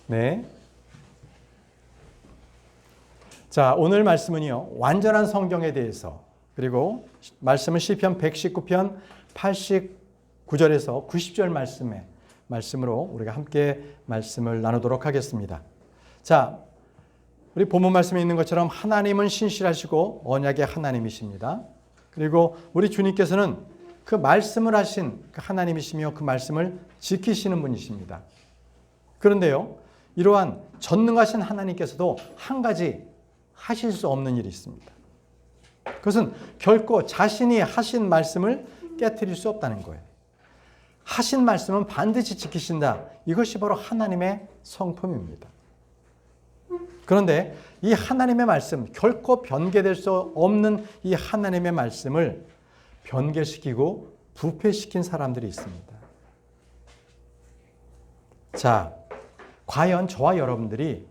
네. 자, 오늘 말씀은요, 완전한 성경에 대해서, 그리고 말씀은 시편 119편 89절에서 90절 말씀으로 우리가 함께 말씀을 나누도록 하겠습니다. 자, 우리 본문 말씀에 있는 것처럼 하나님은 신실하시고 언약의 하나님이십니다. 그리고 우리 주님께서는 그 말씀을 하신 그 하나님이시며 그 말씀을 지키시는 분이십니다. 그런데요, 이러한 전능하신 하나님께서도 한 가지 하실 수 없는 일이 있습니다. 그것은 결코 자신이 하신 말씀을 깨트릴 수 없다는 거예요. 하신 말씀은 반드시 지키신다. 이것이 바로 하나님의 성품입니다. 그런데 이 하나님의 말씀, 결코 변개될 수 없는 이 하나님의 말씀을 변개시키고 부패시킨 사람들이 있습니다. 자, 과연 저와 여러분들이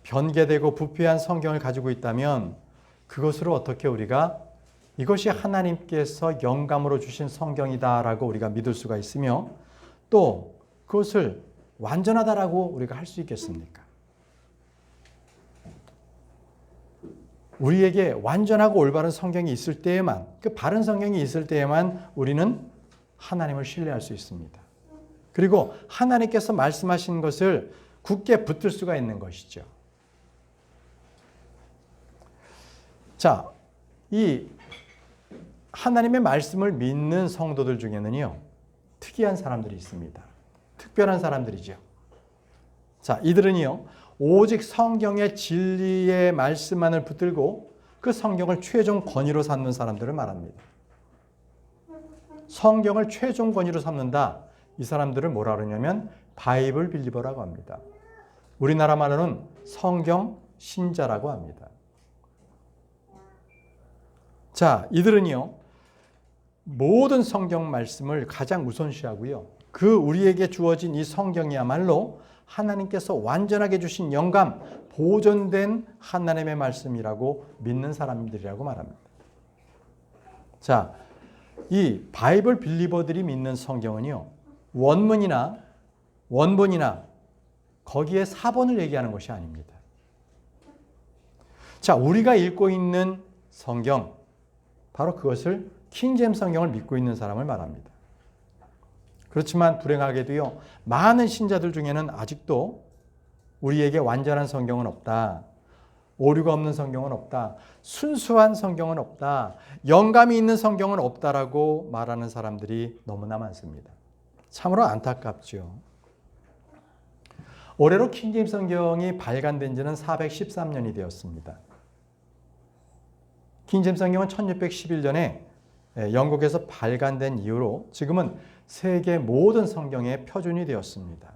변개되고 부패한 성경을 가지고 있다면 그것으로 어떻게 우리가 이것이 하나님께서 영감으로 주신 성경이다라고 우리가 믿을 수가 있으며 또 그것을 완전하다라고 우리가 할 수 있겠습니까? 우리에게 완전하고 올바른 성경이 있을 때에만, 그 바른 성경이 있을 때에만 우리는 하나님을 신뢰할 수 있습니다. 그리고 하나님께서 말씀하신 것을 굳게 붙들 수가 있는 것이죠. 자, 이 하나님의 말씀을 믿는 성도들 중에는요, 특이한 사람들이 있습니다. 특별한 사람들이죠. 자, 이들은요, 오직 성경의 진리의 말씀만을 붙들고 그 성경을 최종 권위로 삼는 사람들을 말합니다. 성경을 최종 권위로 삼는다. 이 사람들을 뭐라 그러냐면 바이블 빌리버라고 합니다. 우리나라 말로는 성경 신자라고 합니다. 자, 이들은요, 모든 성경 말씀을 가장 우선시하고요. 그 우리에게 주어진 이 성경이야말로 하나님께서 완전하게 주신 영감, 보존된 하나님의 말씀이라고 믿는 사람들이라고 말합니다. 자, 이 바이블 빌리버들이 믿는 성경은요, 원본이나 거기에 사본을 얘기하는 것이 아닙니다. 자, 우리가 읽고 있는 성경, 바로 그것을 킹제임스 성경을 믿고 있는 사람을 말합니다. 그렇지만 불행하게도요, 많은 신자들 중에는 아직도 우리에게 완전한 성경은 없다. 오류가 없는 성경은 없다. 순수한 성경은 없다. 영감이 있는 성경은 없다라고 말하는 사람들이 너무나 많습니다. 참으로 안타깝죠. 올해로 킹제임스 성경이 발간된 지는 413년이 되었습니다. 킹제임스 성경은 1611년에 영국에서 발간된 이후로 지금은 세계 모든 성경의 표준이 되었습니다.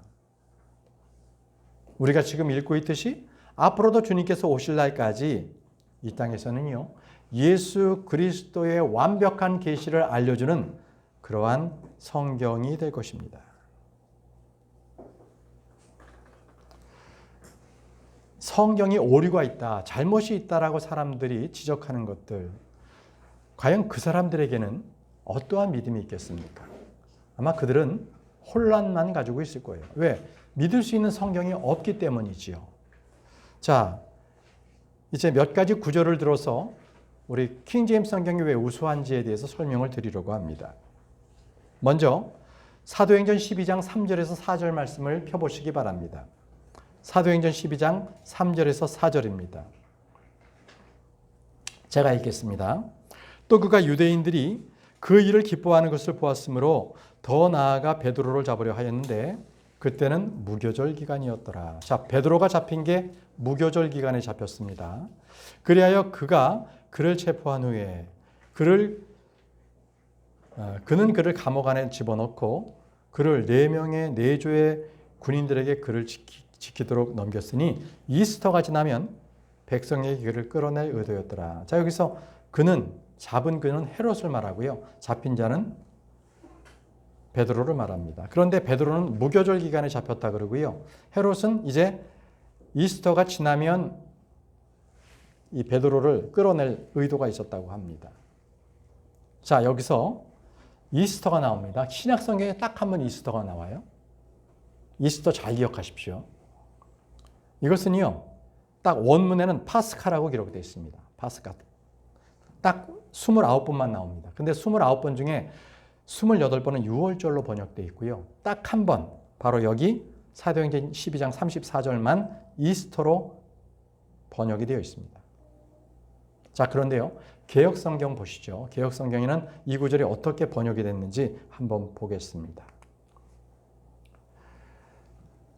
우리가 지금 읽고 있듯이 앞으로도 주님께서 오실 날까지 이 땅에서는요, 예수 그리스도의 완벽한 계시를 알려주는 그러한 성경이 될 것입니다. 성경이 오류가 있다, 잘못이 있다라고 사람들이 지적하는 것들, 과연 그 사람들에게는 어떠한 믿음이 있겠습니까? 아마 그들은 혼란만 가지고 있을 거예요. 왜? 믿을 수 있는 성경이 없기 때문이지요. 자, 이제 몇 가지 구절을 들어서 우리 킹제임스 성경이 왜 우수한지에 대해서 설명을 드리려고 합니다. 먼저 사도행전 12장 3절에서 4절 말씀을 펴보시기 바랍니다. 사도행전 12장 3절에서 4절입니다. 제가 읽겠습니다. 또 그가 유대인들이 그 일을 기뻐하는 것을 보았으므로 더 나아가 베드로를 잡으려 하였는데 그때는 무교절 기간이었더라. 자, 베드로가 잡힌 게 무교절 기간에 잡혔습니다. 그리하여 그가 그를 체포한 후에 그는 그를 감옥 안에 집어넣고 그를 4명의 내조의 군인들에게 그를 지키도록 넘겼으니 이스터가 지나면 백성에게 그를 끌어낼 의도였더라. 자, 여기서 잡은 그는 헤롯을 말하고요. 잡힌 자는 베드로를 말합니다. 그런데 베드로는 무교절 기간에 잡혔다 그러고요. 헤롯은 이제 이스터가 지나면 이 베드로를 끌어낼 의도가 있었다고 합니다. 자, 여기서 이스터가 나옵니다. 신약 성경에 딱 한 번 이스터가 나와요. 이스터 잘 기억하십시오. 이것은요, 딱 원문에는 파스카라고 기록되어 있습니다. 파스카. 딱 29번만 나옵니다. 근데 29번 중에 28번은 6월절로 번역되어 있고요. 딱 한 번, 바로 여기 사도행전 12장 34절만 이스터로 번역이 되어 있습니다. 자, 그런데요, 개역성경 보시죠. 개역성경에는 이 구절이 어떻게 번역이 됐는지 한번 보겠습니다.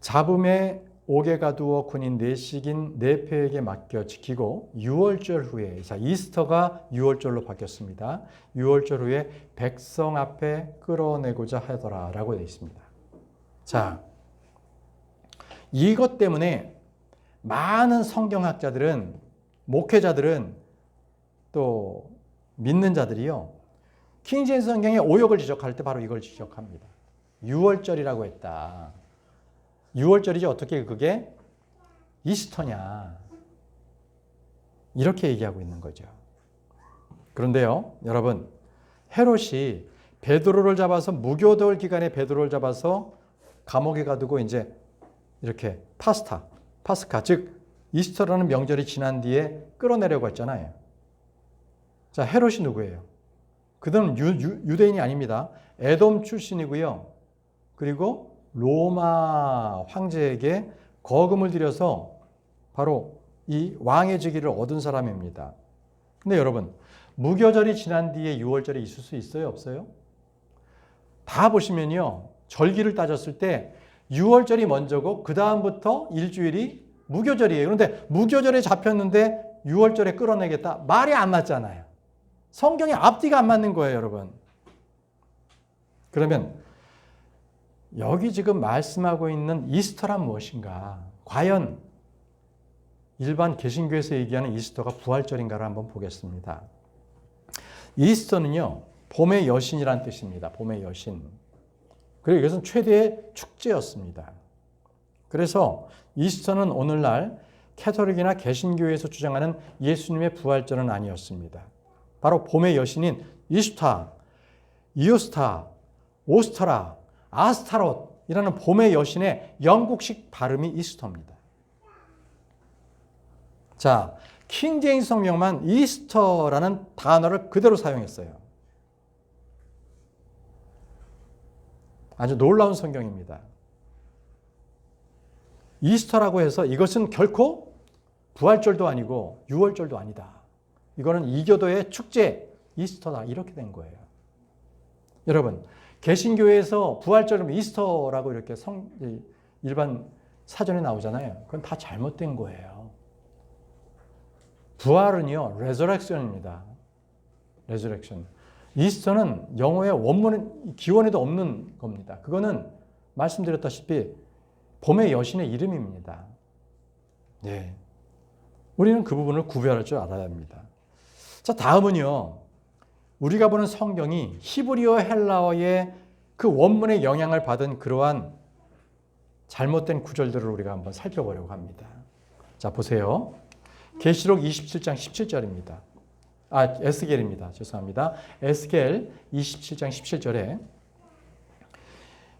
잡음에 옥에 가두어 군인 내식인 내패에게 맡겨 지키고 6월절 후에, 자, 이스터가 6월절로 바뀌었습니다. 6월절 후에 백성 앞에 끌어내고자 하더라 라고 되어 있습니다. 자, 이것 때문에 많은 성경학자들은, 목회자들은, 또 믿는 자들이요, 킹제임스 성경의 오역을 지적할 때 바로 이걸 지적합니다. 6월절이라고 했다. 6월절이지 어떻게 그게 이스터냐, 이렇게 얘기하고 있는 거죠. 그런데요, 여러분, 헤롯이 베드로를 잡아서 무교돌 기간에 베드로를 잡아서 감옥에 가두고 이제 이렇게 파스카, 즉 이스터라는 명절이 지난 뒤에 끌어내려고 했잖아요. 자, 헤롯이 누구예요? 그들은 유대인이 아닙니다. 에돔 출신이고요. 그리고 로마 황제에게 거금을 들여서 바로 이 왕의 직위를 얻은 사람입니다. 근데 여러분, 무교절이 지난 뒤에 6월절이 있을 수 있어요? 없어요? 다 보시면요, 절기를 따졌을 때 6월절이 먼저고 그 다음부터 일주일이 무교절이에요. 그런데 무교절에 잡혔는데 6월절에 끌어내겠다? 말이 안 맞잖아요. 성경의 앞뒤가 안 맞는 거예요, 여러분. 그러면 여기 지금 말씀하고 있는 이스터란 무엇인가? 과연 일반 개신교에서 얘기하는 이스터가 부활절인가를 한번 보겠습니다. 이스터는요, 봄의 여신이란 뜻입니다. 봄의 여신. 그리고 이것은 최대의 축제였습니다. 그래서 이스터는 오늘날 캐톨릭이나 개신교에서 주장하는 예수님의 부활절은 아니었습니다. 바로 봄의 여신인 이스타, 이오스타, 오스타라, 아스타롯이라는 봄의 여신의 영국식 발음이 이스터입니다. 자, 킹제임스 성경만 이스터라는 단어를 그대로 사용했어요. 아주 놀라운 성경입니다. 이스터라고 해서 이것은 결코 부활절도 아니고 6월절도 아니다. 이거는 이교도의 축제, 이스터다. 이렇게 된 거예요. 여러분, 개신교에서 부활절은 이스터라고 이렇게 일반 사전에 나오잖아요. 그건 다 잘못된 거예요. 부활은요, 레저렉션입니다. 레저렉션. 이스터는 영어의 원문, 기원에도 없는 겁니다. 그거는 말씀드렸다시피 봄의 여신의 이름입니다. 네. 우리는 그 부분을 구별할 줄 알아야 합니다. 자, 다음은요, 우리가 보는 성경이 히브리어 헬라어의 그 원문의 영향을 받은 그러한 잘못된 구절들을 우리가 한번 살펴보려고 합니다. 자, 보세요. 계시록 27장 17절입니다. 에스겔입니다. 죄송합니다. 에스겔 27장 17절에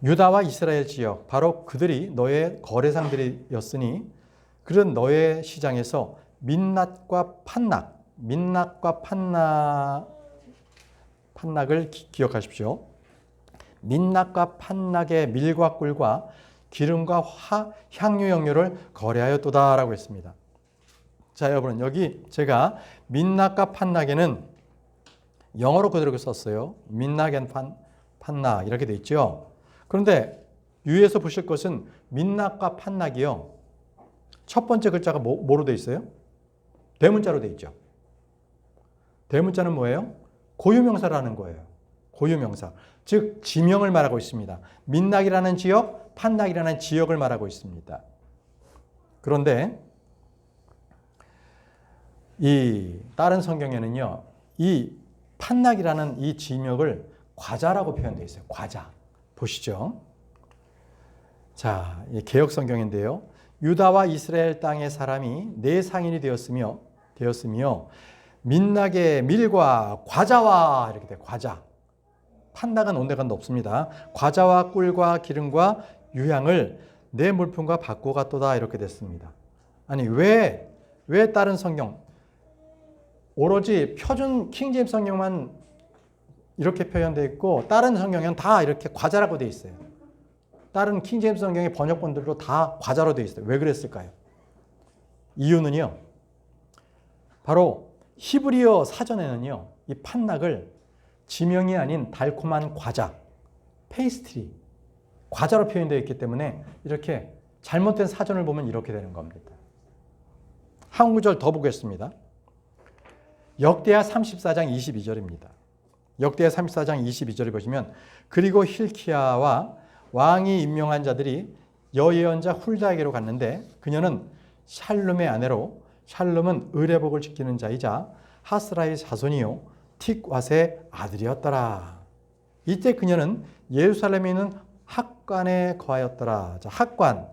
유다와 이스라엘 지역, 바로 그들이 너의 거래상들이었으니 그런 너의 시장에서 민낫과 판낙을 기억하십시오. 민낙과 판낙의 밀과 꿀과 기름과 향유 연료를 거래하였도다라고 했습니다. 자, 여러분, 여기 제가 민낙과 판낙에는 영어로 그대로 썼어요. 민낙 앤 판낙 이렇게 돼 있죠. 그런데 유에서 보실 것은 민낙과 판낙이요, 첫 번째 글자가 뭐로 돼 있어요? 대문자로 돼 있죠. 대문자는 뭐예요? 고유명사라는 거예요. 고유명사. 즉 지명을 말하고 있습니다. 민낙이라는 지역, 판낙이라는 지역을 말하고 있습니다. 그런데 이 다른 성경에는요, 이 판낙이라는 이 지명을 과자라고 표현되어 있어요. 과자. 보시죠. 자, 개역 성경인데요. 유다와 이스라엘 땅의 사람이 네 상인이 되었으며 민낙의 밀과 과자와 이렇게 돼요. 과자. 판낙은 온데간도 없습니다. 과자와 꿀과 기름과 유향을 내 물품과 바꾸어 갔도다 이렇게 됐습니다. 아니 왜 다른 성경 오로지 표준 킹제임스 성경만 이렇게 표현되어 있고 다른 성경은 다 이렇게 과자라고 되어 있어요. 다른 킹제임스 성경의 번역본들도 다 과자로 되어 있어요. 왜 그랬을까요? 이유는요. 바로 히브리어 사전에는요. 이 판낙을 지명이 아닌 달콤한 과자, 페이스트리, 과자로 표현되어 있기 때문에 이렇게 잘못된 사전을 보면 이렇게 되는 겁니다. 한 구절 더 보겠습니다. 역대하 34장 22절입니다. 역대하 34장 22절을 보시면 그리고 힐키야와 왕이 임명한 자들이 여예언자 훌다에게로 갔는데 그녀는 샬룸의 아내로 샬룸은 의례복을 지키는 자이자 하스라의 자손이요 틱왓의 아들이었더라. 이때 그녀는 예루살렘에 있는 학관에 거하였더라. 자, 학관.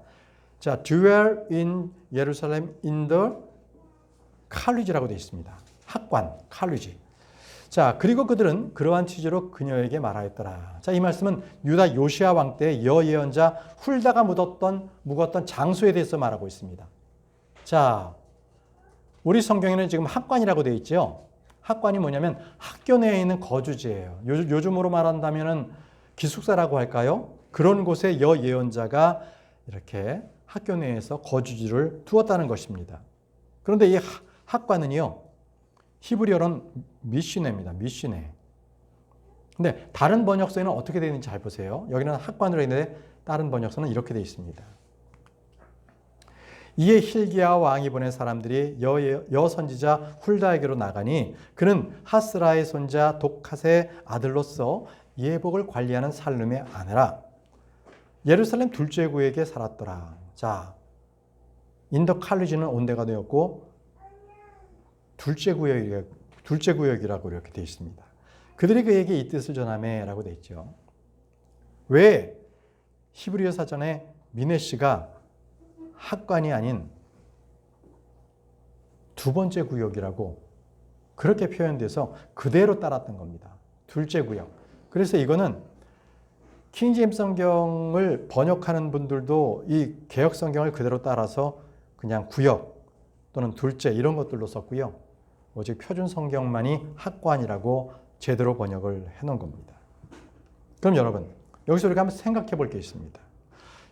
자, dwell in Jerusalem in the 칼리지라고 되어 있습니다. 학관, 칼리지. 자, 그리고 그들은 그러한 취지로 그녀에게 말하였더라. 자, 이 말씀은 유다 요시야 왕 때 여예언자 훌다가 묵었던 장소에 대해서 말하고 있습니다. 자, 우리 성경에는 지금 학관이라고 되어 있죠. 학관이 뭐냐면 학교 내에 있는 거주지예요. 요즘으로 말한다면 기숙사라고 할까요? 그런 곳에 여예언자가 이렇게 학교 내에서 거주지를 두었다는 것입니다. 그런데 이 학관은요. 히브리어로는 미시네입니다. 미시네. 근데 다른 번역서에는 어떻게 되어 있는지 잘 보세요. 여기는 학관으로 있는데 다른 번역서는 이렇게 되어 있습니다. 이에 힐기야 왕이 보낸 사람들이 여 선지자 훌다에게로 나가니 그는 하스라의 손자 독핫의 아들로서 예복을 관리하는 살룸의 아내라. 예루살렘 둘째 구역에 살았더라. 자, 인더 칼리지는 온데가 되었고 둘째 구역이라고 이렇게 되어 있습니다. 그들이 그에게 이 뜻을 전하매라고 되어 있죠. 왜 히브리어 사전에 미네시가 학관이 아닌 두 번째 구역이라고 그렇게 표현돼서 그대로 따랐던 겁니다. 둘째 구역. 그래서 이거는 킹제임스 성경을 번역하는 분들도 이 개역 성경을 그대로 따라서 그냥 구역 또는 둘째 이런 것들로 썼고요. 오직 표준 성경만이 학관이라고 제대로 번역을 해놓은 겁니다. 그럼 여러분 여기서 우리가 한번 생각해 볼 게 있습니다.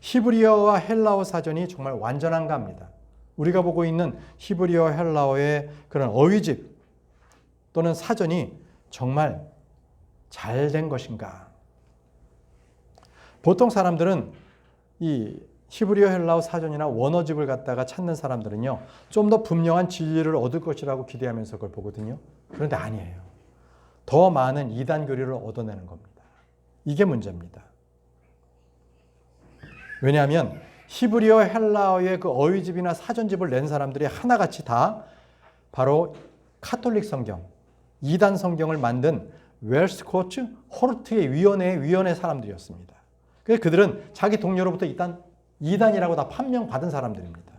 히브리어와 헬라어 사전이 정말 완전한가 합니다. 우리가 보고 있는 히브리어 헬라어의 그런 어휘집 또는 사전이 정말 잘 된 것인가? 보통 사람들은 이 히브리어 헬라어 사전이나 원어집을 갖다가 찾는 사람들은요. 좀 더 분명한 진리를 얻을 것이라고 기대하면서 그걸 보거든요. 그런데 아니에요. 더 많은 이단 교리를 얻어내는 겁니다. 이게 문제입니다. 왜냐하면 히브리어 헬라어의 그 어휘집이나 사전집을 낸 사람들이 하나같이 다 바로 카톨릭 성경, 이단 성경을 만든 웰스코츠 호르트의 위원회 사람들이었습니다. 그래서 그들은 자기 동료로부터 이단이라고 다 판명받은 사람들입니다.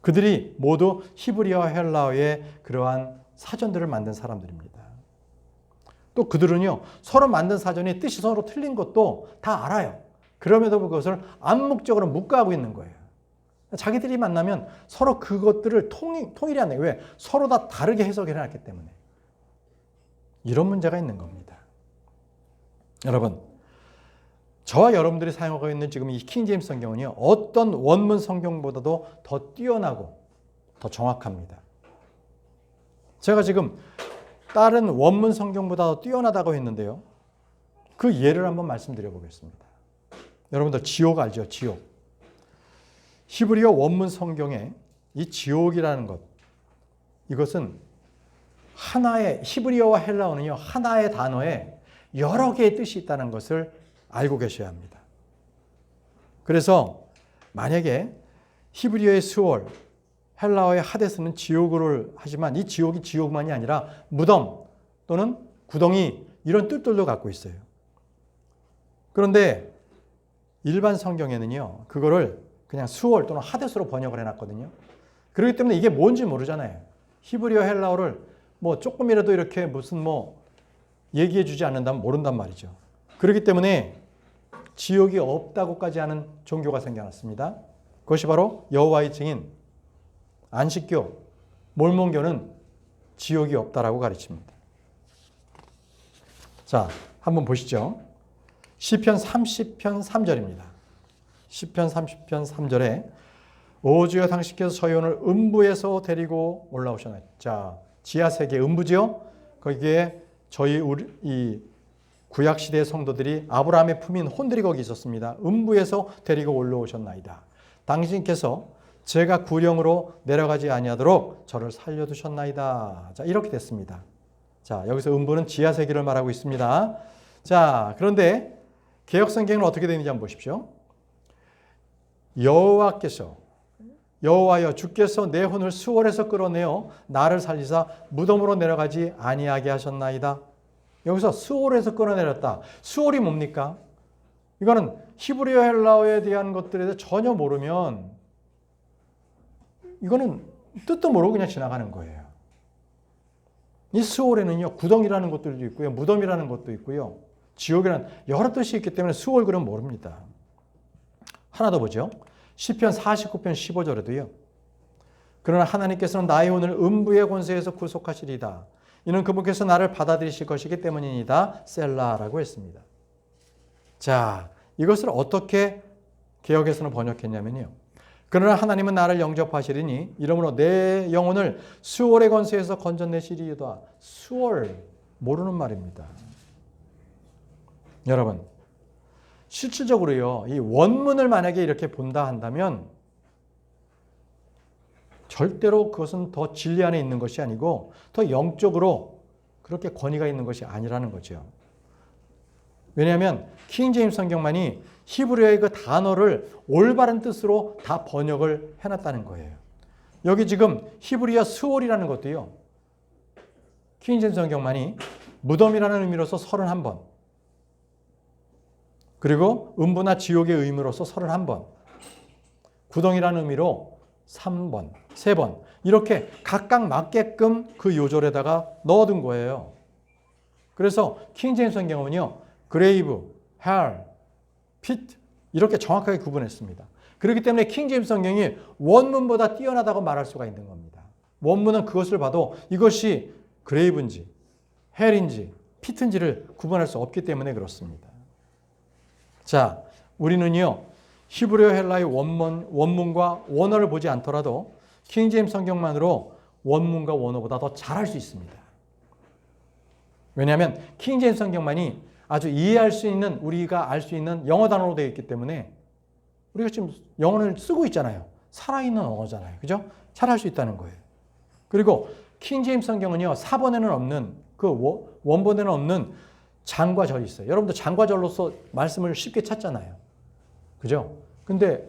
그들이 모두 히브리어 헬라어의 그러한 사전들을 만든 사람들입니다. 또 그들은요, 서로 만든 사전이 뜻이 서로 틀린 것도 다 알아요. 그럼에도 그것을 암묵적으로 묵과하고 있는 거예요. 자기들이 만나면 서로 그것들을 통일이 안 돼요. 왜? 서로 다 다르게 해석을 해놨기 때문에. 이런 문제가 있는 겁니다. 여러분, 저와 여러분들이 사용하고 있는 지금 이 킹제임스 성경은요, 어떤 원문 성경보다도 더 뛰어나고 더 정확합니다. 제가 지금 다른 원문 성경보다 더 뛰어나다고 했는데요. 그 예를 한번 말씀드려 보겠습니다. 여러분들 지옥 알죠? 지옥. 히브리어 원문 성경에 이 지옥이라는 것, 이것은 하나의 히브리어와 헬라어는요, 하나의 단어에 여러 개의 뜻이 있다는 것을 알고 계셔야 합니다. 그래서 만약에 히브리어의 스월, 헬라어의 하데스는 지옥을 하지만 이 지옥이 지옥만이 아니라 무덤 또는 구덩이 이런 뜻들도 갖고 있어요. 그런데 일반 성경에는요, 그거를 그냥 스월 또는 하데스로 번역을 해놨거든요. 그렇기 때문에 이게 뭔지 모르잖아요. 히브리어 헬라어를 뭐 조금이라도 이렇게 무슨 뭐 얘기해 주지 않는다면 모른단 말이죠. 그렇기 때문에 지옥이 없다고까지 하는 종교가 생겨났습니다. 그것이 바로 여호와의 증인, 안식교, 몰몬교는 지옥이 없다라고 가르칩니다. 자, 한번 보시죠. 시편 30편 3절입니다. 시편 30편 3절에 오 주여 당신께서 저희 오늘 음부에서 데리고 올라오셨나이다. 자, 지하세계 음부지요. 거기에 저희 이 구약시대의 성도들이 아브라함의 품인 혼들이 거기 있었습니다. 음부에서 데리고 올라오셨나이다. 당신께서 제가 구령으로 내려가지 아니하도록 저를 살려두셨나이다. 자, 이렇게 됐습니다. 자, 여기서 음부는 지하세계를 말하고 있습니다. 자, 그런데 개역성경은 어떻게 되는지 한번 보십시오. 여호와여 주께서 내 혼을 수월에서 끌어내어 나를 살리사 무덤으로 내려가지 아니하게 하셨나이다. 여기서 수월에서 끌어내렸다. 수월이 뭡니까? 이거는 히브리어 헬라어에 대한 것들에 대해 전혀 모르면 이거는 뜻도 모르고 그냥 지나가는 거예요. 이 수월에는요, 구덩이라는 것들도 있고요, 무덤이라는 것도 있고요, 지옥이라는 여러 뜻이 있기 때문에 수월 그럼 모릅니다. 하나 더 보죠. 시편 49편 15절에도요. 그러나 하나님께서는 나의 혼을 음부의 권세에서 구속하시리다. 이는 그분께서 나를 받아들이실 것이기 때문이니다. 셀라라고 했습니다. 자, 이것을 어떻게 개역에서는 번역했냐면요. 그러나 하나님은 나를 영접하시리니 이러므로 내 영혼을 수월의 권세에서 건져내시리이다. 수월, 모르는 말입니다. 여러분, 실질적으로요, 이 원문을 만약에 이렇게 본다 한다면 절대로 그것은 더 진리 안에 있는 것이 아니고 더 영적으로 그렇게 권위가 있는 것이 아니라는 거죠. 왜냐하면 킹제임스 성경만이 히브리어의 그 단어를 올바른 뜻으로 다 번역을 해놨다는 거예요. 여기 지금 히브리어 스월이라는 것도요, 킹제임스 성경만이 무덤이라는 의미로서 31번, 그리고 음부나 지옥의 의미로서 31번, 구덩이라는 의미로 3번, 3번 이렇게 각각 맞게끔 그 요절에다가 넣어둔 거예요. 그래서 킹제임스 성경은요, grave, hell, pit 이렇게 정확하게 구분했습니다. 그렇기 때문에 킹제임스 성경이 원문보다 뛰어나다고 말할 수가 있는 겁니다. 원문은 그것을 봐도 이것이 grave인지 hell인지 pit인지를 구분할 수 없기 때문에 그렇습니다. 자, 우리는요, 히브리어 헬라의 원문과 원어를 보지 않더라도 킹제임스 성경만으로 원문과 원어보다 더 잘할 수 있습니다. 왜냐하면 킹제임스 성경만이 아주 이해할 수 있는, 우리가 알 수 있는 영어 단어로 되어 있기 때문에 우리가 지금 영어를 쓰고 있잖아요. 살아있는 언어잖아요. 그죠? 잘할 수 있다는 거예요. 그리고 킹제임스 성경은요, 사본에는 없는, 그 원본에는 없는 장과 절이 있어요. 여러분들 장과 절로서 말씀을 쉽게 찾잖아요. 그죠? 근데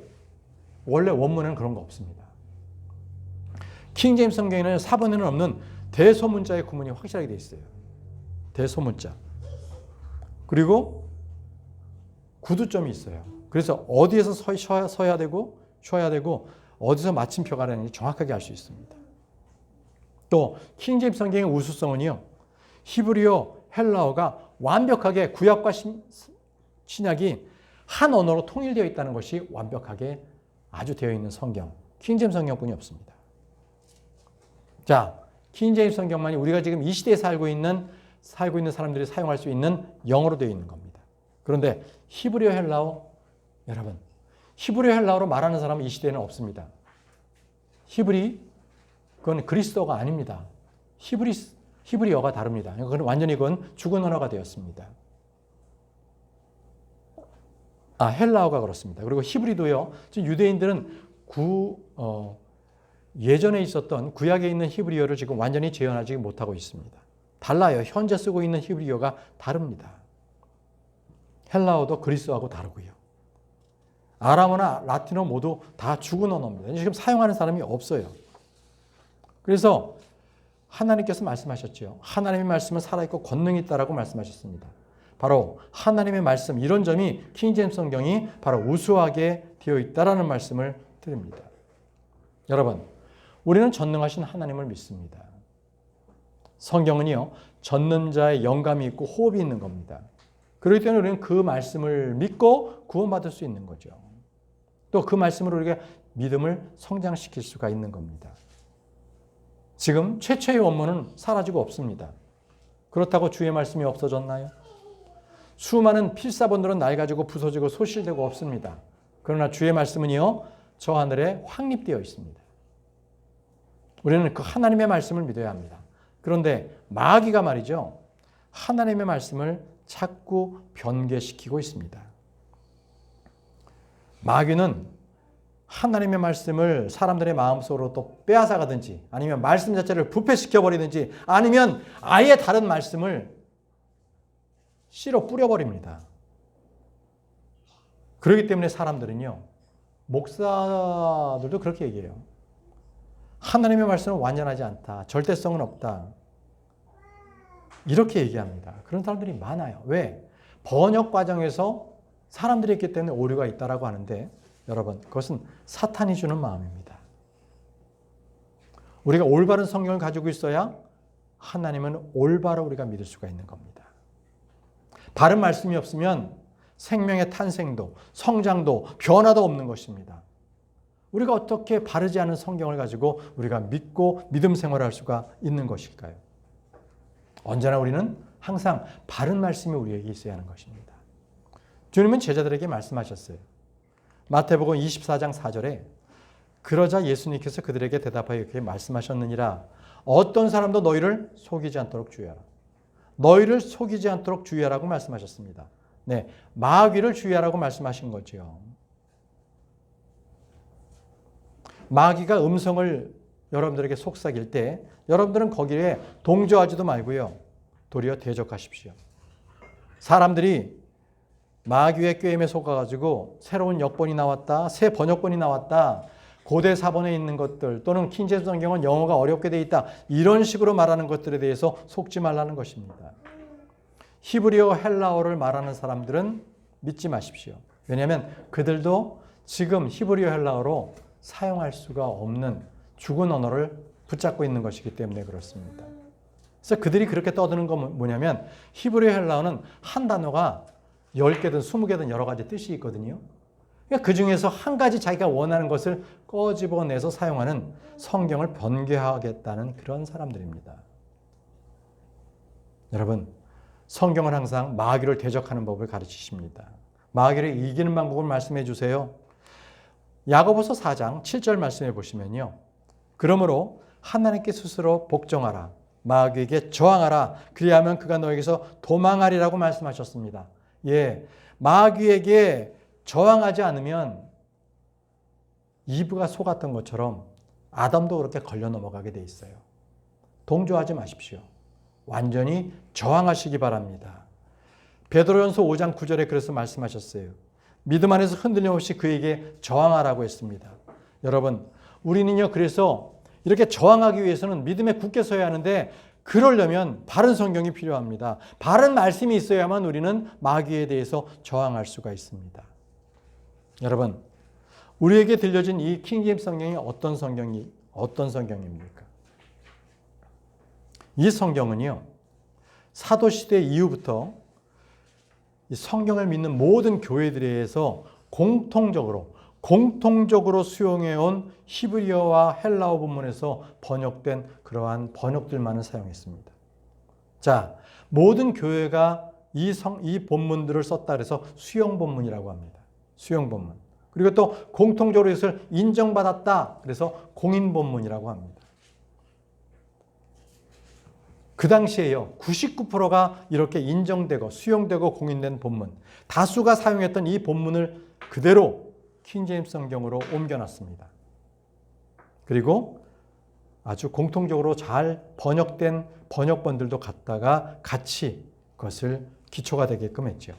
원래 원문에는 그런 거 없습니다. 킹제임스 성경에는 사본에는 없는 대소문자의 구문이 확실하게 되어 있어요. 대소문자. 그리고 구두점이 있어요. 그래서 어디에서 서야 되고 쉬어야 되고 어디서 마침표가 나는지 정확하게 알 수 있습니다. 또 킹제임스 성경의 우수성은요, 히브리어, 헬라어가 완벽하게 구약과 신약이 한 언어로 통일되어 있다는 것이 완벽하게 아주 되어 있는 성경, 킹제임스 성경뿐이 없습니다. 자, 킹제임스 성경만이 우리가 지금 이 시대에 살고 있는 사람들이 사용할 수 있는 영어로 되어 있는 겁니다. 그런데 히브리어 헬라어, 여러분, 히브리어 헬라어로 말하는 사람은 이 시대에는 없습니다. 그건 그리스어가 아닙니다. 히브리어가 다릅니다. 그건 죽은 언어가 되었습니다. 헬라어가 그렇습니다. 그리고 히브리도요, 지금 유대인들은 예전에 있었던 구약에 있는 히브리어를 지금 완전히 재현하지 못하고 있습니다. 달라요. 현재 쓰고 있는 히브리어가 다릅니다. 헬라어도 그리스어하고 다르고요. 아람어나 라틴어 모두 다 죽은 언어입니다. 지금 사용하는 사람이 없어요. 그래서 하나님께서 말씀하셨죠. 하나님의 말씀은 살아있고 권능이 있다라고 말씀하셨습니다. 바로 하나님의 말씀, 이런 점이 킹제임스 성경이 바로 우수하게 되어 있다라는 말씀을 드립니다. 여러분, 우리는 전능하신 하나님을 믿습니다. 성경은요, 전능자의 영감이 있고 호흡이 있는 겁니다. 그렇기 때문에 우리는 그 말씀을 믿고 구원받을 수 있는 거죠. 또 그 말씀으로 우리가 믿음을 성장시킬 수가 있는 겁니다. 지금 최초의 원문은 사라지고 없습니다. 그렇다고 주의 말씀이 없어졌나요? 수많은 필사본들은 낡아지고 부서지고 소실되고 없습니다. 그러나 주의 말씀은요, 저 하늘에 확립되어 있습니다. 우리는 그 하나님의 말씀을 믿어야 합니다. 그런데 마귀가 말이죠, 하나님의 말씀을 자꾸 변개시키고 있습니다. 마귀는 하나님의 말씀을 사람들의 마음속으로 또 빼앗아가든지, 아니면 말씀 자체를 부패시켜버리든지, 아니면 아예 다른 말씀을 씨로 뿌려버립니다. 그렇기 때문에 사람들은요, 목사들도 그렇게 얘기해요. 하나님의 말씀은 완전하지 않다. 절대성은 없다. 이렇게 얘기합니다. 그런 사람들이 많아요. 왜? 번역 과정에서 사람들이 있기 때문에 오류가 있다라고 하는데, 여러분, 그것은 사탄이 주는 마음입니다. 우리가 올바른 성경을 가지고 있어야 하나님은 올바로 우리가 믿을 수가 있는 겁니다. 바른 말씀이 없으면 생명의 탄생도, 성장도, 변화도 없는 것입니다. 우리가 어떻게 바르지 않은 성경을 가지고 우리가 믿고 믿음 생활을 할 수가 있는 것일까요? 언제나 우리는 항상 바른 말씀이 우리에게 있어야 하는 것입니다. 주님은 제자들에게 말씀하셨어요. 마태복음 24장 4절에 그러자 예수님께서 그들에게 대답하여 이렇게 말씀하셨느니라. 어떤 사람도 너희를 속이지 않도록 주의하라. 너희를 속이지 않도록 주의하라고 말씀하셨습니다. 네, 마귀를 주의하라고 말씀하신 거죠. 마귀가 음성을 여러분들에게 속삭일 때 여러분들은 거기에 동조하지도 말고요, 도리어 대적하십시오. 사람들이 마귀의 꾀임에 속아가지고 새로운 역본이 나왔다, 새 번역본이 나왔다, 고대 사본에 있는 것들 또는 킹제임스 성경은 영어가 어렵게 돼 있다, 이런 식으로 말하는 것들에 대해서 속지 말라는 것입니다. 히브리어, 헬라어를 말하는 사람들은 믿지 마십시오. 왜냐하면 그들도 지금 히브리어, 헬라어로 사용할 수가 없는 죽은 언어를 붙잡고 있는 것이기 때문에 그렇습니다. 그래서 그들이 그렇게 떠드는 건 뭐냐면, 히브리어, 헬라어는 한 단어가 10개든 20개든 여러 가지 뜻이 있거든요. 그러니까 그 중에서 한 가지 자기가 원하는 것을 꺼집어내서 사용하는, 성경을 변개하겠다는 그런 사람들입니다. 여러분, 성경은 항상 마귀를 대적하는 법을 가르치십니다. 마귀를 이기는 방법을 말씀해 주세요. 야고보서 4장 7절 말씀해 보시면요, 그러므로 하나님께 스스로 복종하라, 마귀에게 저항하라, 그리하면 그가 너에게서 도망하리라고 말씀하셨습니다. 예, 마귀에게 저항하지 않으면 이브가 속았던 것처럼 아담도 그렇게 걸려 넘어가게 돼 있어요. 동조하지 마십시오. 완전히 저항하시기 바랍니다. 베드로전서 5장 9절에 그래서 말씀하셨어요. 믿음 안에서 흔들림 없이 그에게 저항하라고 했습니다. 여러분, 우리는요, 그래서 이렇게 저항하기 위해서는 믿음에 굳게 서야 하는데, 그러려면 바른 성경이 필요합니다. 바른 말씀이 있어야만 우리는 마귀에 대해서 저항할 수가 있습니다. 여러분, 우리에게 들려진 이 킹제임스 성경이 어떤 성경입니까? 이 성경은요, 사도시대 이후부터 이 성경을 믿는 모든 교회들에 의해서 공통적으로 수용해온 히브리어와 헬라어 본문에서 번역된 그러한 번역들만을 사용했습니다. 자, 모든 교회가 이 본문들을 썼다 그래서 수용 본문이라고 합니다. 수용 본문. 그리고 또 공통적으로 이것을 인정받았다 그래서 공인 본문이라고 합니다. 그 당시에요, 99%가 이렇게 인정되고 수용되고 공인된 본문, 다수가 사용했던 이 본문을 그대로 킹제임스 성경으로 옮겨놨습니다. 그리고 아주 공통적으로 잘 번역된 번역본들도 갖다가 같이 그것을 기초가 되게끔 했죠.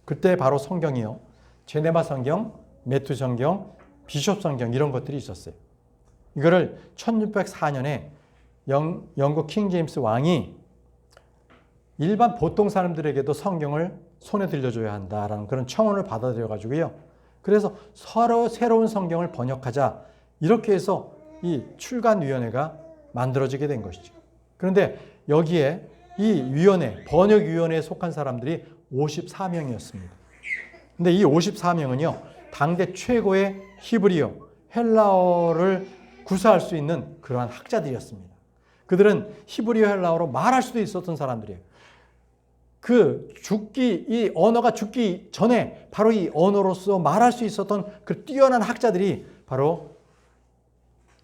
그때 바로 성경이요, 제네바 성경, 매튜 성경, 비숍 성경 이런 것들이 있었어요. 이거를 1604년에 영국 킹제임스 왕이 일반 보통 사람들에게도 성경을 손에 들려줘야 한다라는 그런 청원을 받아들여가지고요, 그래서 서로 새로운 성경을 번역하자, 이렇게 해서 이 출간위원회가 만들어지게 된 것이죠. 그런데 여기에 이 위원회, 번역위원회에 속한 사람들이 54명이었습니다. 근데 이 54명은요, 당대 최고의 히브리어, 헬라어를 구사할 수 있는 그러한 학자들이었습니다. 그들은 히브리어 헬라어로 말할 수도 있었던 사람들이에요. 이 언어가 죽기 전에 바로 이 언어로서 말할 수 있었던 그 뛰어난 학자들이 바로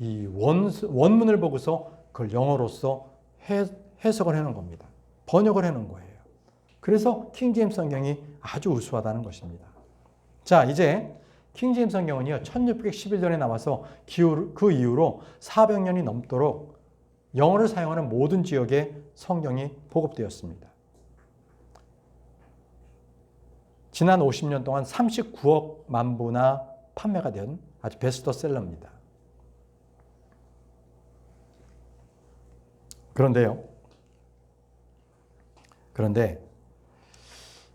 이 원문을 보고서 그걸 영어로서 해석을 해놓은 겁니다. 번역을 해놓은 거예요. 그래서 킹제임스 성경이 아주 우수하다는 것입니다. 자, 이제 킹제임스 성경은요, 1611년에 나와서 그 이후로 400년이 넘도록 영어를 사용하는 모든 지역에 성경이 보급되었습니다. 지난 50년 동안 39억 만 부나 판매가 된 아주 베스트셀러입니다. 그런데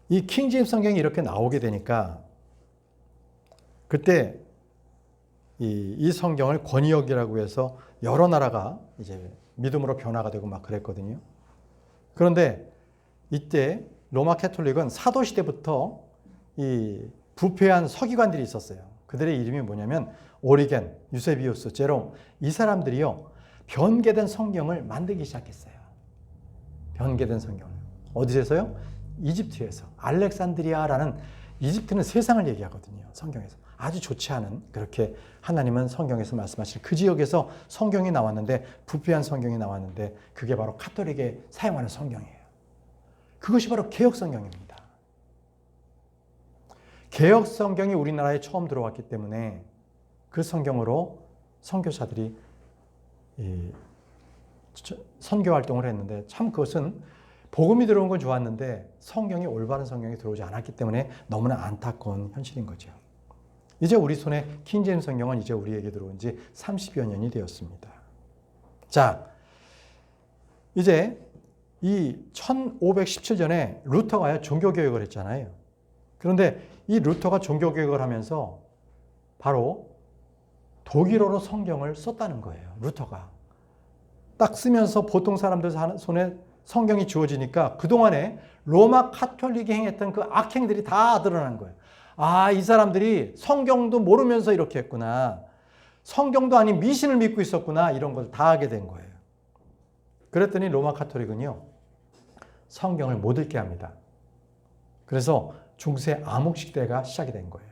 이 킹제임스 성경이 이렇게 나오게 되니까 그때 이 성경을 권위역이라고 해서 여러 나라가 이제 믿음으로 변화가 되고 막 그랬거든요. 그런데 이때 로마 캐톨릭은 사도 시대부터 이 부패한 서기관들이 있었어요. 그들의 이름이 뭐냐면 오리겐, 유세비우스, 제롬, 이 사람들이요, 변개된 성경을 만들기 시작했어요. 변개된 성경을. 어디서요? 이집트에서. 알렉산드리아라는, 이집트는 세상을 얘기하거든요. 성경에서. 아주 좋지 않은, 그렇게 하나님은 성경에서 말씀하신 그 지역에서 성경이 나왔는데, 부패한 성경이 나왔는데, 그게 바로 카톨릭에 사용하는 성경이에요. 그것이 바로 개혁 성경입니다. 개혁 성경이 우리나라에 처음 들어왔기 때문에 그 성경으로 선교사들이 선교 활동을 했는데, 참 그것은 복음이 들어온 건 좋았는데 성경이, 올바른 성경이 들어오지 않았기 때문에 너무나 안타까운 현실인 거죠. 이제 우리 손에 킹제임스 성경은 이제 우리에게 들어온 지 30여 년이 되었습니다. 자, 이제 이 1517년에 루터가 종교개혁을 했잖아요. 그런데 이 루터가 종교개혁을 하면서 바로 독일어로 성경을 썼다는 거예요. 루터가. 딱 쓰면서 보통 사람들 손에 성경이 주어지니까 그동안에 로마 카톨릭이 행했던 그 악행들이 다 드러난 거예요. 아, 이 사람들이 성경도 모르면서 이렇게 했구나. 성경도 아닌 미신을 믿고 있었구나. 이런 걸 다 하게 된 거예요. 그랬더니 로마 카톨릭은요, 성경을 못 읽게 합니다. 그래서 중세 암흑시대가 시작이 된 거예요.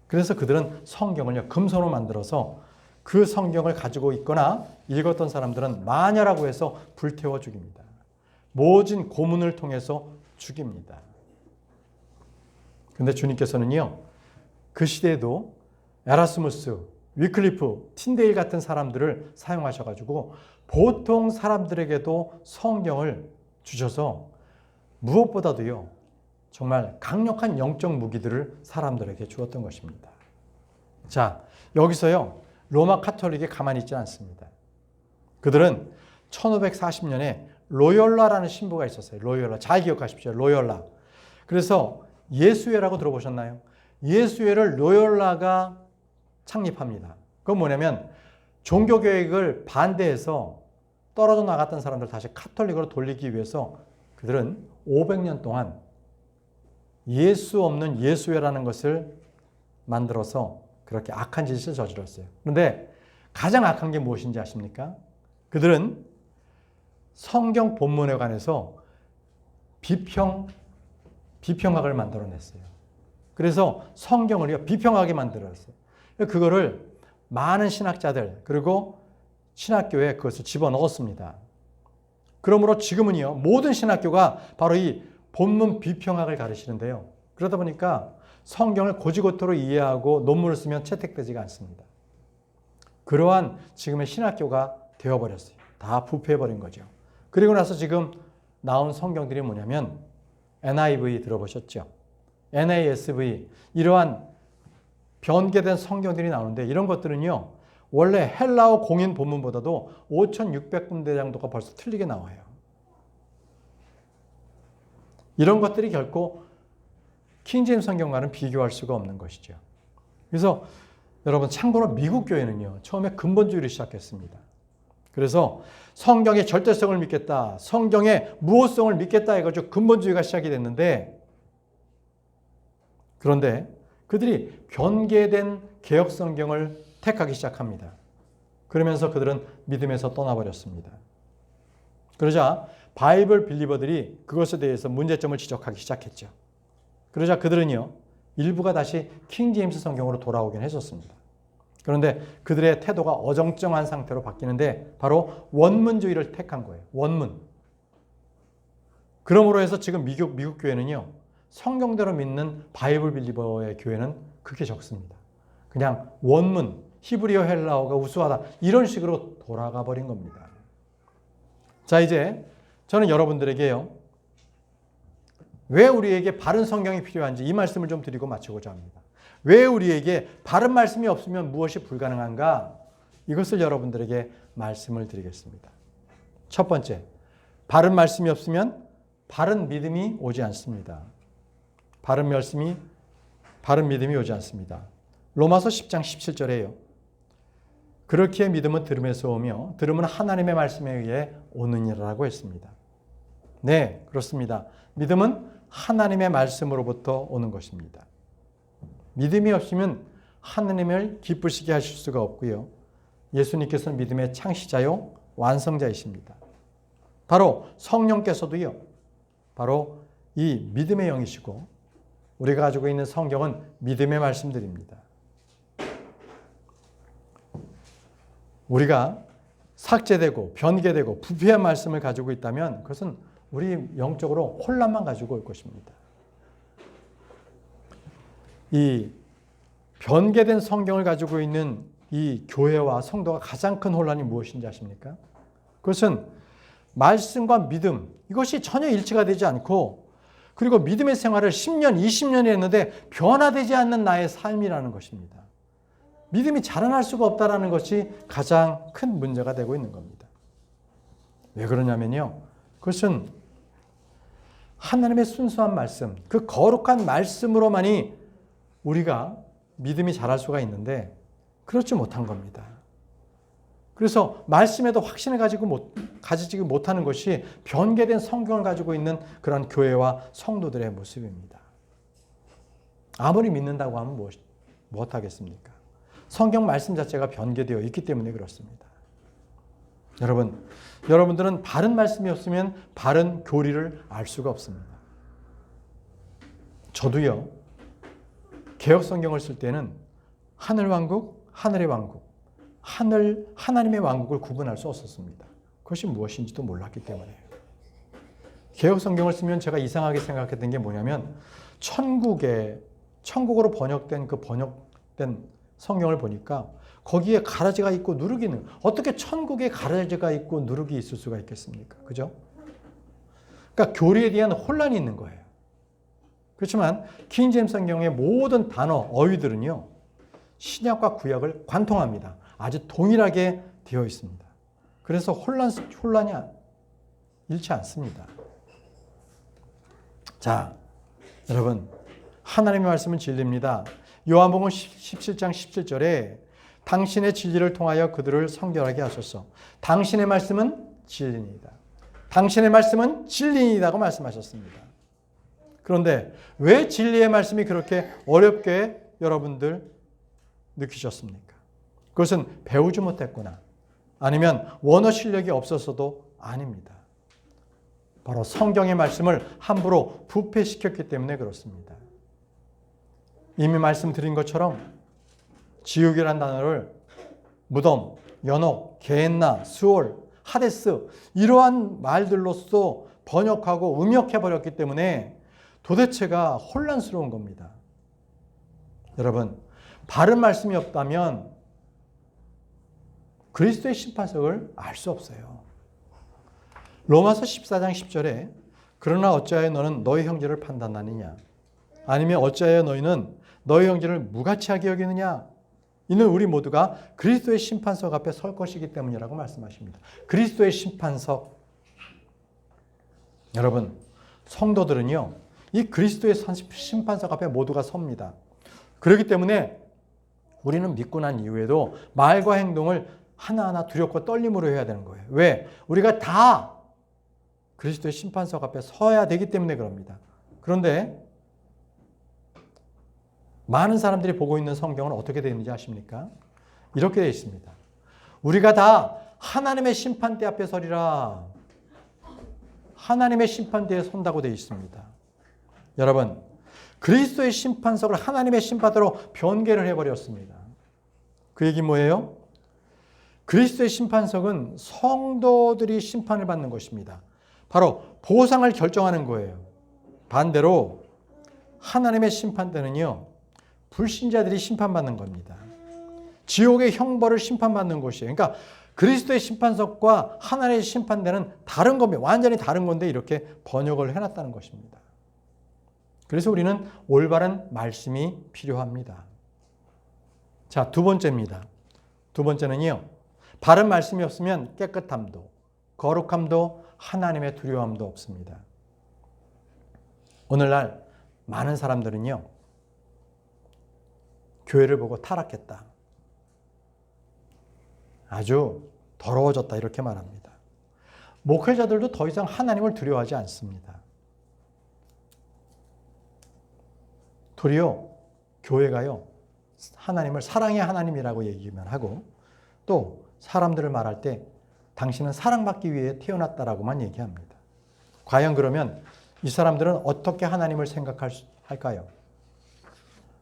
그래서 그들은 성경을요, 금서로 만들어서 그 성경을 가지고 있거나 읽었던 사람들은 마녀라고 해서 불태워 죽입니다. 모진 고문을 통해서 죽입니다. 근데 주님께서는요, 그 시대에도 에라스무스, 위클리프, 틴데일 같은 사람들을 사용하셔가지고 보통 사람들에게도 성경을 주셔서 무엇보다도요, 정말 강력한 영적 무기들을 사람들에게 주었던 것입니다. 자, 여기서요, 로마 카톨릭이 가만히 있지 않습니다. 그들은 1540년에 로열라라는 신부가 있었어요. 로열라. 잘 기억하십시오. 로열라. 그래서 예수회라고 들어보셨나요? 예수회를 로열라가 창립합니다. 그건 뭐냐면 종교개혁을 반대해서 떨어져 나갔던 사람들 다시 카톨릭으로 돌리기 위해서 그들은 500년 동안 예수 없는 예수회라는 것을 만들어서 그렇게 악한 짓을 저질렀어요. 그런데 가장 악한 게 무엇인지 아십니까? 그들은 성경 본문에 관해서 비평학을 만들어냈어요. 그래서 성경을요, 비평하게 만들었어요. 그거를 많은 신학자들, 그리고 신학교에 그것을 집어넣었습니다. 그러므로 지금은요, 모든 신학교가 바로 이 본문 비평학을 가르치는데요. 그러다 보니까 성경을 고지고토로 이해하고 논문을 쓰면 채택되지가 않습니다. 그러한 지금의 신학교가 되어버렸어요. 다 부패해버린 거죠. 그리고 나서 지금 나온 성경들이 뭐냐면 NIV 들어보셨죠? NASV, 이러한 변개된 성경들이 나오는데, 이런 것들은요, 원래 헬라어 공인 본문보다도 5,600군데 정도가 벌써 틀리게 나와요. 이런 것들이 결코 킹제임스 성경과는 비교할 수가 없는 것이죠. 그래서 여러분, 참고로 미국 교회는요, 처음에 근본주의를 시작했습니다. 그래서 성경의 절대성을 믿겠다, 성경의 무호성을 믿겠다 해가지고 근본주의가 시작이 됐는데, 그런데 그들이 변개된 개혁 성경을 택하기 시작합니다. 그러면서 그들은 믿음에서 떠나버렸습니다. 그러자 바이블 빌리버들이 그것에 대해서 문제점을 지적하기 시작했죠. 그러자 그들은요, 일부가 다시 킹 제임스 성경으로 돌아오긴 했었습니다. 그런데 그들의 태도가 어정쩡한 상태로 바뀌는데 바로 원문주의를 택한 거예요. 원문. 그러므로 해서 지금 미국 교회는요, 성경대로 믿는 바이블 빌리버의 교회는 그렇게 적습니다. 그냥 원문, 히브리어 헬라어가 우수하다, 이런 식으로 돌아가 버린 겁니다. 자, 이제 저는 여러분들에게요, 왜 우리에게 바른 성경이 필요한지 이 말씀을 좀 드리고 마치고자 합니다. 왜 우리에게 바른 말씀이 없으면 무엇이 불가능한가? 이것을 여러분들에게 말씀을 드리겠습니다. 첫 번째, 바른 말씀이 없으면 바른 믿음이 오지 않습니다. 바른 믿음이 오지 않습니다. 로마서 10장 17절에요. 그렇기에 믿음은 들음에서 오며 들음은 하나님의 말씀에 의해 오느니라고 했습니다. 네, 그렇습니다. 믿음은 하나님의 말씀으로부터 오는 것입니다. 믿음이 없으면 하나님을 기쁘시게 하실 수가 없고요. 예수님께서는 믿음의 창시자요 완성자이십니다. 바로 성령께서도요, 바로 이 믿음의 영이시고 우리가 가지고 있는 성경은 믿음의 말씀들입니다. 우리가 삭제되고 변개되고 부패한 말씀을 가지고 있다면 그것은 우리 영적으로 혼란만 가지고 올 것입니다. 이 변개된 성경을 가지고 있는 이 교회와 성도가 가장 큰 혼란이 무엇인지 아십니까? 그것은 말씀과 믿음, 이것이 전혀 일치가 되지 않고, 그리고 믿음의 생활을 10년, 20년이 했는데 변화되지 않는 나의 삶이라는 것입니다. 믿음이 자라날 수가 없다는 것이 가장 큰 문제가 되고 있는 겁니다. 왜 그러냐면요, 그것은 하나님의 순수한 말씀, 그 거룩한 말씀으로만이 우리가 믿음이 자랄 수가 있는데 그렇지 못한 겁니다. 그래서 말씀에도 확신을 가지지 못하는 것이 변개된 성경을 가지고 있는 그런 교회와 성도들의 모습입니다. 아무리 믿는다고 하면 무엇 하겠습니까? 성경 말씀 자체가 변개되어 있기 때문에 그렇습니다. 여러분들은 바른 말씀이 없으면 바른 교리를 알 수가 없습니다. 저도요, 개혁 성경을 쓸 때는 하늘 왕국, 하늘의 왕국, 하나님의 왕국을 구분할 수 없었습니다. 그것이 무엇인지도 몰랐기 때문에요. 개혁 성경을 쓰면 제가 이상하게 생각했던 게 뭐냐면, 천국으로 번역된 성경을 보니까 거기에 가라지가 있고 누룩이 있는, 어떻게 천국에 가라지가 있고 누룩이 있을 수가 있겠습니까? 그죠? 그러니까 교리에 대한 혼란이 있는 거예요. 그렇지만 킹 제임스 성경의 모든 단어, 어휘들은요, 신약과 구약을 관통합니다. 아주 동일하게 되어 있습니다. 그래서 혼란이 잃지 않습니다. 자, 여러분, 하나님의 말씀은 진리입니다. 요한복음 17장 17절에 당신의 진리를 통하여 그들을 성결하게 하소서. 당신의 말씀은 진리입니다. 당신의 말씀은 진리이다고 말씀하셨습니다. 그런데 왜 진리의 말씀이 그렇게 어렵게 여러분들 느끼셨습니까? 그것은 배우지 못했구나, 아니면 원어 실력이 없어서도 아닙니다. 바로 성경의 말씀을 함부로 부패시켰기 때문에 그렇습니다. 이미 말씀드린 것처럼 지옥이라는 단어를 무덤, 연옥, 게헨나, 수올, 하데스, 이러한 말들로서 번역하고 음역해버렸기 때문에 도대체가 혼란스러운 겁니다. 여러분, 바른 말씀이 없다면 그리스도의 심판석을 알 수 없어요. 로마서 14장 10절에 그러나 어찌하여 너는 너희 형제를 판단하느냐, 아니면 어찌하여 너희는 너희 형제를 무가치하게 여기느냐, 이는 우리 모두가 그리스도의 심판석 앞에 설 것이기 때문이라고 말씀하십니다. 그리스도의 심판석. 여러분, 성도들은요, 이 그리스도의 심판석 앞에 모두가 섭니다. 그렇기 때문에 우리는 믿고 난 이후에도 말과 행동을 하나하나 두렵고 떨림으로 해야 되는 거예요. 왜? 우리가 다 그리스도의 심판석 앞에 서야 되기 때문에 그럽니다. 그런데 많은 사람들이 보고 있는 성경은 어떻게 되어 있는지 아십니까? 이렇게 되어 있습니다. 우리가 다 하나님의 심판대 앞에 서리라. 하나님의 심판대에 선다고 되어 있습니다. 여러분, 그리스도의 심판석을 하나님의 심판대로 변개를 해버렸습니다. 그 얘기 뭐예요? 그리스도의 심판석은 성도들이 심판을 받는 것입니다. 바로 보상을 결정하는 거예요. 반대로 하나님의 심판대는요, 불신자들이 심판받는 겁니다. 지옥의 형벌을 심판받는 곳이에요. 그러니까 그리스도의 심판석과 하나님의 심판대는 다른 겁니다. 완전히 다른 건데 이렇게 번역을 해놨다는 것입니다. 그래서 우리는 올바른 말씀이 필요합니다. 자, 두 번째입니다. 두 번째는요, 바른 말씀이 없으면 깨끗함도, 거룩함도, 하나님의 두려움도 없습니다. 오늘날 많은 사람들은요, 교회를 보고 타락했다, 아주 더러워졌다 이렇게 말합니다. 목회자들도 더 이상 하나님을 두려워하지 않습니다. 도리어 교회가요, 하나님을 사랑의 하나님이라고 얘기만 하고 또 사람들을 말할 때 당신은 사랑받기 위해 태어났다라고만 얘기합니다. 과연 그러면 이 사람들은 어떻게 하나님을 생각할까요?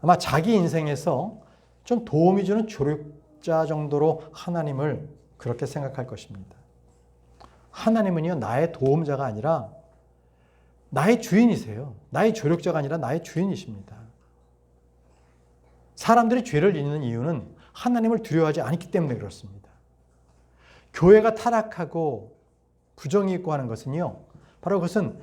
아마 자기 인생에서 좀 도움이 주는 조력자 정도로 하나님을 그렇게 생각할 것입니다. 하나님은요, 나의 도움자가 아니라 나의 주인이세요. 나의 조력자가 아니라 나의 주인이십니다. 사람들이 죄를 짓는 이유는 하나님을 두려워하지 않기 때문에 그렇습니다. 교회가 타락하고 부정이 있고 하는 것은요, 바로 그것은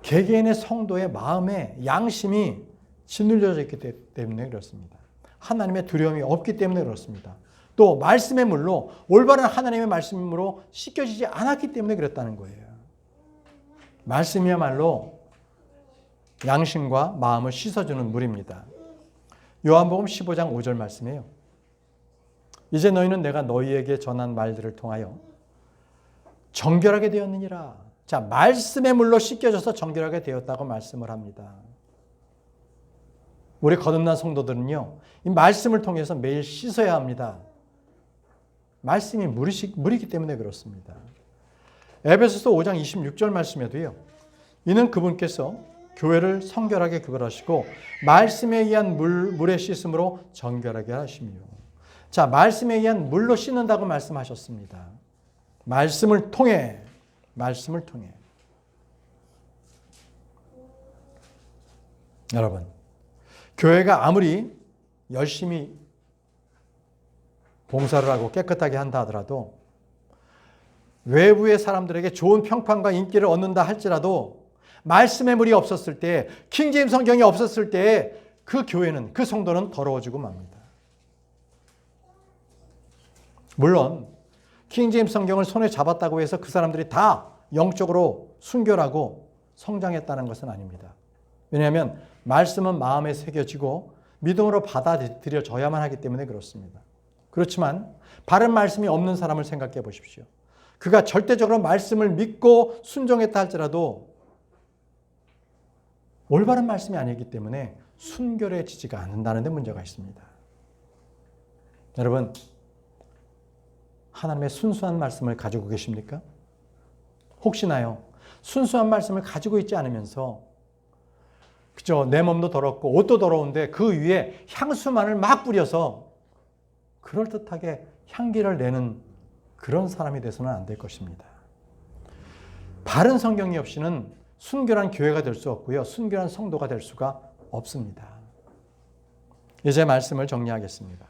개개인의 성도의 마음에 양심이 짓눌려져 있기 때문에 그렇습니다. 하나님의 두려움이 없기 때문에 그렇습니다. 또 말씀의 물로, 올바른 하나님의 말씀으로 씻겨지지 않았기 때문에 그랬다는 거예요. 말씀이야말로 양심과 마음을 씻어주는 물입니다. 요한복음 15장 5절 말씀이에요. 이제 너희는 내가 너희에게 전한 말들을 통하여 정결하게 되었느니라. 자, 말씀의 물로 씻겨져서 정결하게 되었다고 말씀을 합니다. 우리 거듭난 성도들은요, 이 말씀을 통해서 매일 씻어야 합니다. 말씀이 물이기 때문에 그렇습니다. 에베소서 5장 26절 말씀에도요, 이는 그분께서 교회를 성결하게 구별하시고 말씀에 의한 물에 씻음으로 정결하게 하시며. 자, 말씀에 의한 물로 씻는다고 말씀하셨습니다. 말씀을 통해. 여러분, 교회가 아무리 열심히 봉사를 하고 깨끗하게 한다 하더라도, 외부의 사람들에게 좋은 평판과 인기를 얻는다 할지라도 말씀의 물이 없었을 때, 킹제임스 성경이 없었을 때 그 교회는, 그 성도는 더러워지고 맙니다. 물론 킹제임스 성경을 손에 잡았다고 해서 그 사람들이 다 영적으로 순결하고 성장했다는 것은 아닙니다. 왜냐하면 말씀은 마음에 새겨지고 믿음으로 받아들여져야만 하기 때문에 그렇습니다. 그렇지만 바른 말씀이 없는 사람을 생각해 보십시오. 그가 절대적으로 말씀을 믿고 순종했다 할지라도 올바른 말씀이 아니기 때문에 순결해지지가 않는다는 데 문제가 있습니다. 여러분, 하나님의 순수한 말씀을 가지고 계십니까? 혹시나요, 순수한 말씀을 가지고 있지 않으면서 그죠, 내 몸도 더럽고 옷도 더러운데 그 위에 향수만을 막 뿌려서 그럴듯하게 향기를 내는 그런 사람이 돼서는 안 될 것입니다. 바른 성경이 없이는 순결한 교회가 될 수 없고요, 순결한 성도가 될 수가 없습니다. 이제 말씀을 정리하겠습니다.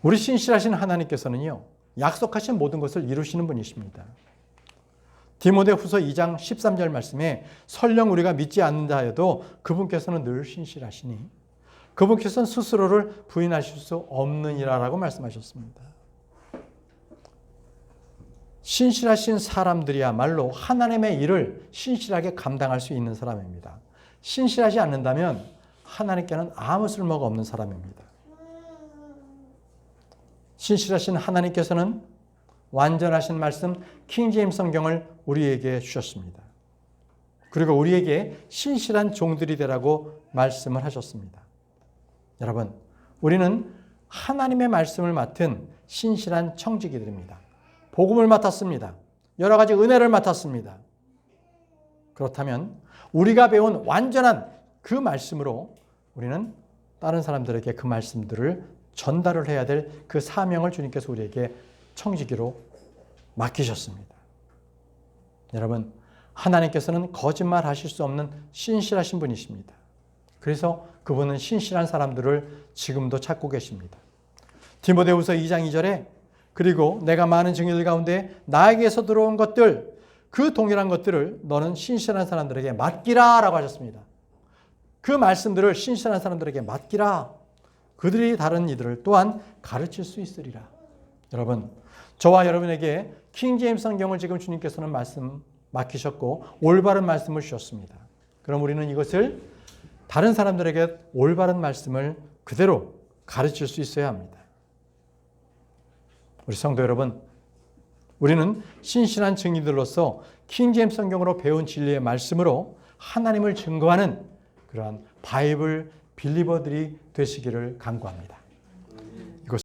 우리 신실하신 하나님께서는요, 약속하신 모든 것을 이루시는 분이십니다. 디모데후서 2장 13절 말씀에 설령 우리가 믿지 않는다 해도 그분께서는 늘 신실하시니 그분께서는 스스로를 부인하실 수 없느니라라고 말씀하셨습니다. 신실하신 사람들이야말로 하나님의 일을 신실하게 감당할 수 있는 사람입니다. 신실하지 않는다면 하나님께는 아무 쓸모가 없는 사람입니다. 신실하신 하나님께서는 완전하신 말씀 킹제임스 성경을 우리에게 주셨습니다. 그리고 우리에게 신실한 종들이 되라고 말씀을 하셨습니다. 여러분, 우리는 하나님의 말씀을 맡은 신실한 청지기들입니다. 복음을 맡았습니다. 여러 가지 은혜를 맡았습니다. 그렇다면 우리가 배운 완전한 그 말씀으로 우리는 다른 사람들에게 그 말씀들을 전달을 해야 될 그 사명을 주님께서 우리에게 청지기로 맡기셨습니다. 여러분, 하나님께서는 거짓말 하실 수 없는 신실하신 분이십니다. 그래서 그분은 신실한 사람들을 지금도 찾고 계십니다. 디모데후서 2장 2절에 그리고 내가 많은 증인들 가운데 나에게서 들어온 것들, 그 동일한 것들을 너는 신실한 사람들에게 맡기라 라고 하셨습니다. 그 말씀들을 신실한 사람들에게 맡기라. 그들이 다른 이들을 또한 가르칠 수 있으리라. 여러분, 저와 여러분에게 킹제임스 성경을 지금 주님께서는 말씀 맡기셨고 올바른 말씀을 주셨습니다. 그럼 우리는 이것을 다른 사람들에게 올바른 말씀을 그대로 가르칠 수 있어야 합니다. 우리 성도 여러분, 우리는 신실한 증인들로서 킹제임스 성경으로 배운 진리의 말씀으로 하나님을 증거하는 그러한 바이블 빌리버들이 되시기를 간구합니다.